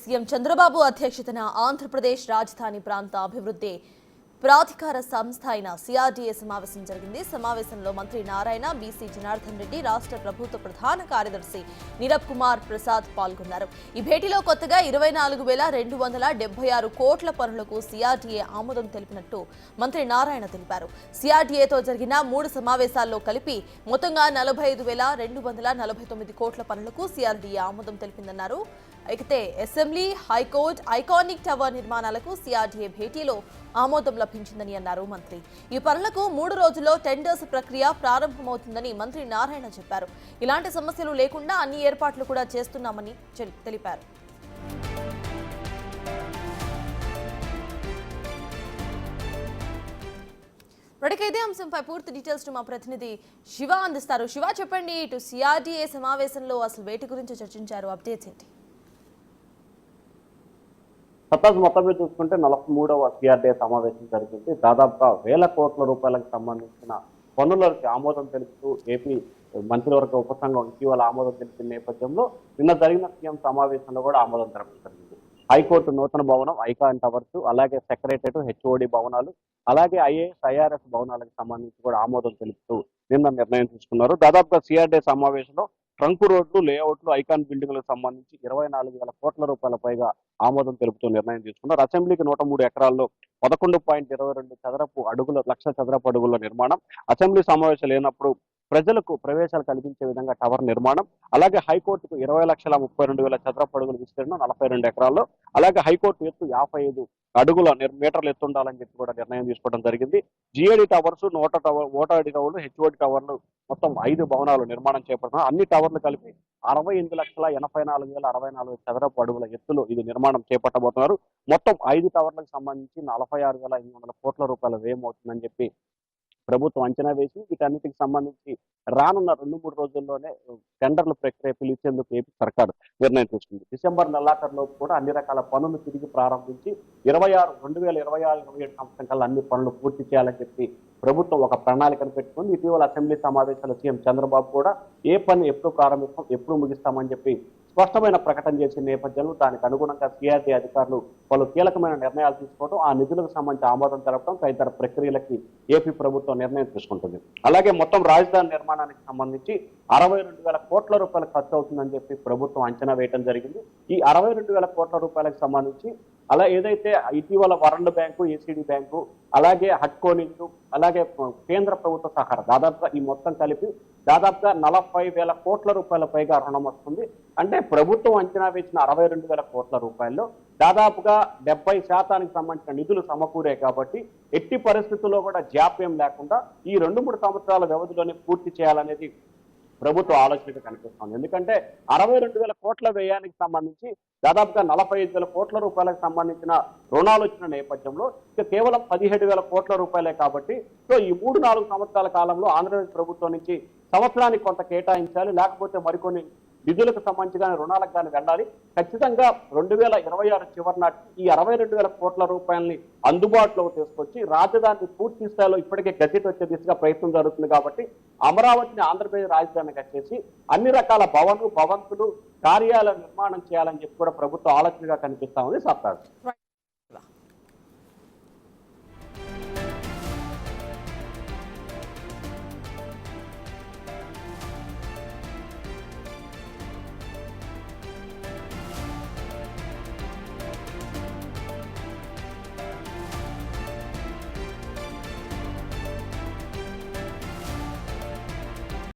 CM Chandrababu అధ్యక్షతన ఆంధ్రప్రదేశ్ రాజధాని ప్రాంత అభివృద్ధి ప్రాధికార సంస్థ అయిన సిఆర్డీఏ సమావేశం జరిగింది. సమావేశంలో మంత్రి నారాయణ, బీసీ జనార్దన్ రెడ్డి, రాష్ట్ర ప్రభుత్వ ప్రధాన కార్యదర్శి నీరబ్ కుమార్ ప్రసాద్ పాల్గొన్నారు. ఈ భేటీలో కొత్తగా 24,276 కోట్ల పనులకు సిఆర్డీఏ ఆమోదం తెలిపినట్టు మంత్రి నారాయణ తెలిపారు. సిఆర్డీఏతో జరిగిన 3 సమావేశాల్లో కలిపి మొత్తంగా 45,249 కోట్ల పనులకు సిఆర్డీఏ ఆమోదం తెలిపిందన్నారు. అయితే అసెంబ్లీ, హైకోర్టు, ఐకానిక్ టవర్ నిర్మాణాలకు సిఆర్డీఏ భేటీలో ఆమోదం లభించిందని అన్నారు మంత్రి. ఈ పనులకు 3 రోజుల్లో టెండర్స్ ప్రక్రియ ప్రారంభమవుతుందని మంత్రి నారాయణ చెప్పారు. ఇలాంటి సమస్యలు లేకుండా అన్ని ఏర్పాట్లు కూడా చేస్తున్నామని తెలిపారు. ఇదే అంశంపై పూర్తి డీటెయిల్స్ మా ప్రతినిధి శివ అందిస్తారు. శివ, చెప్పండి, ఇటు సిఆర్డీఏ సమావేశంలో అసలు వేటి గురించి చర్చించారు, అప్డేట్స్ ఏంటి? సతాజ్ మొత్తం మీద చూసుకుంటే 43వ సిఆర్డీఏ సమావేశం జరిగింది. దాదాపుగా 1,000 కోట్ల రూపాయలకు సంబంధించిన పనులకు ఆమోదం తెలుపుతూ ఏపీ మంత్రివర్గ ఉపసంఘం ఇటీవల ఆమోదం తెలిపిన నేపథ్యంలో నిన్న జరిగిన సీఎం సమావేశంలో కూడా ఆమోదం తెలపడం జరిగింది. హైకోర్టు నూతన భవనం, ఐకాన్ టవర్స్, అలాగే సెక్రటరేట్, హెచ్ఓడి భవనాలు, అలాగే ఐఏఎస్, ఐఆర్ఎస్ భవనాలకు సంబంధించి కూడా ఆమోదం తెలుపుతూ నిన్న నిర్ణయం తీసుకున్నారు. దాదాపుగా సిఆర్డీఏ సమావేశంలో ట్రంక్ రోడ్లు, లేఅవుట్లు, ఐకాన్ బిల్డింగ్లకు సంబంధించి 24,000 కోట్ల రూపాయల పైగా ఆమోదం తెలుపుతూ నిర్ణయం తీసుకున్నారు. అసెంబ్లీకి 103 ఎకరాల్లో 11.22 లక్ష చదరపు అడుగుల నిర్మాణం, అసెంబ్లీ సమావేశాలు లేనప్పుడు ప్రజలకు ప్రవేశాలు కల్పించే విధంగా టవర్ నిర్మాణం, అలాగే హైకోర్టుకు 20,32,000 చదరపు అడుగుల విస్తీర్ణం 42 ఎకరాల్లో, అలాగే హైకోర్టు ఎత్తు 55 మీటర్లు ఎత్తు ఉండాలని చెప్పి కూడా నిర్ణయం తీసుకోవడం జరిగింది. జిఏడి టవర్స్, ఓటాడి టవర్లు, హెచ్ఓడి టవర్లు మొత్తం 5 భవనాలు నిర్మాణం చేపడుతున్నారు. అన్ని టవర్లు కలిపి 68,84,064 చదరపు అడుగుల ఎత్తులో ఇది నిర్మాణం చేపట్టబోతున్నారు. మొత్తం 5 టవర్లకు సంబంధించి 46,500 కోట్ల రూపాయల వ్యయం అవుతుందని చెప్పి ప్రభుత్వం అంచనా వేసి వీటన్నిటికి సంబంధించి రానున్న 2-3 రోజుల్లోనే టెండర్ల ప్రక్రియ పిలిచేందుకు ఏపీ సర్కారు నిర్ణయం తీసుకుంది. డిసెంబర్ నెలాఖరులోపు కూడా అన్ని రకాల పనులు తిరిగి ప్రారంభించి 2026-27 సంవత్సరం కల్లా అన్ని పనులు పూర్తి చేయాలని చెప్పి ప్రభుత్వం ఒక ప్రణాళికను పెట్టుకుంది. ఇటీవల అసెంబ్లీ సమావేశాల్లో సీఎం చంద్రబాబు కూడా ఏ పని ఎప్పుడు ప్రారంభిస్తాం, ఎప్పుడు ముగిస్తామని చెప్పి స్పష్టమైన ప్రకటన చేసిన నేపథ్యంలో దానికి అనుగుణంగా సిఆర్డీఏ అధికారులు పలు కీలకమైన నిర్ణయాలు తీసుకోవడం, ఆ నిధులకు సంబంధించి ఆమోదం తెలపడం తదితర ప్రక్రియలకి ఏపీ ప్రభుత్వం నిర్ణయం తీసుకుంటుంది. అలాగే మొత్తం రాజధాని నిర్మాణానికి సంబంధించి 62,000 కోట్ల రూపాయలు ఖర్చు అవుతుందని చెప్పి ప్రభుత్వం అంచనా వేయడం జరిగింది. ఈ 62,000 కోట్ల రూపాయలకు సంబంధించి అలా ఏదైతే ఇటీవల వరల్డ్ బ్యాంకు, ఏసీడీ బ్యాంకు, అలాగే హడ్కోనింగ్, అలాగే కేంద్ర ప్రభుత్వ సహకారం దాదాపుగా ఈ మొత్తం కలిపి దాదాపుగా 40,000 కోట్ల రూపాయల పైగా రుణం వస్తుంది. అంటే ప్రభుత్వం అంచనా వేసిన 62,000 కోట్ల రూపాయల్లో దాదాపుగా 70% సంబంధించిన నిధులు సమకూరే కాబట్టి ఎట్టి పరిస్థితుల్లో కూడా జాప్యం లేకుండా ఈ 2-3 సంవత్సరాల వ్యవధిలోనే పూర్తి చేయాలనేది ప్రభుత్వ ఆలోచనగా కనిపిస్తోంది. ఎందుకంటే 62,000 కోట్ల వ్యయానికి సంబంధించి దాదాపుగా 45,000 కోట్ల రూపాయలకు సంబంధించిన రుణాలు వచ్చిన నేపథ్యంలో ఇక కేవలం 17,000 కోట్ల రూపాయలే కాబట్టి సో ఈ 3-4 సంవత్సరాల కాలంలో ఆంధ్రప్రదేశ్ ప్రభుత్వం నుంచి సంవత్సరానికి కొంత కేటాయించాలి, లేకపోతే మరికొన్ని నిధులకు సంబంధించి కానీ రుణాలకు కానీ వెళ్ళాలి. ఖచ్చితంగా 2026 చివరి నాటికి ఈ 62,000 కోట్ల రూపాయలని అందుబాటులోకి తీసుకొచ్చి రాజధాని పూర్తి స్థాయిలో ఇప్పటికే గజెట్ వచ్చే దిశగా ప్రయత్నం జరుగుతుంది కాబట్టి అమరావతిని ఆంధ్రప్రదేశ్ రాజధానిగా చేసి అన్ని రకాల భవంతులు, కార్యాలయ నిర్మాణం చేయాలని చెప్పి కూడా ప్రభుత్వ ఆలోచనగా కనిపిస్తా ఉంది. సత్తారు.